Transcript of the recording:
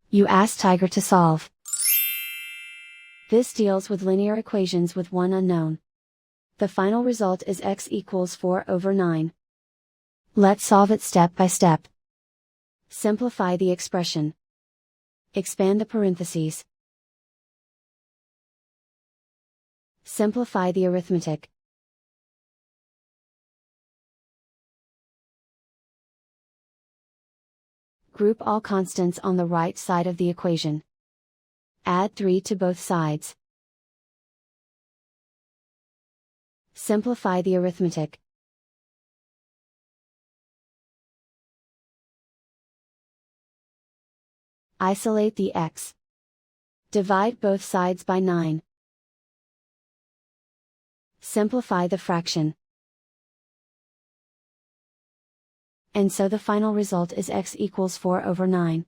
You ask Tiger to solve. This deals with linear equations with one unknown. The final result is x equals 4/9. Let's solve it step by step. Simplify the expression. Expand the parentheses. Simplify the arithmetic. Group all constants on the right side of the equation. Add 3 to both sides. Simplify the arithmetic. Isolate the x. Divide both sides by 9. Simplify the fraction. And so the final result is x equals 4/9.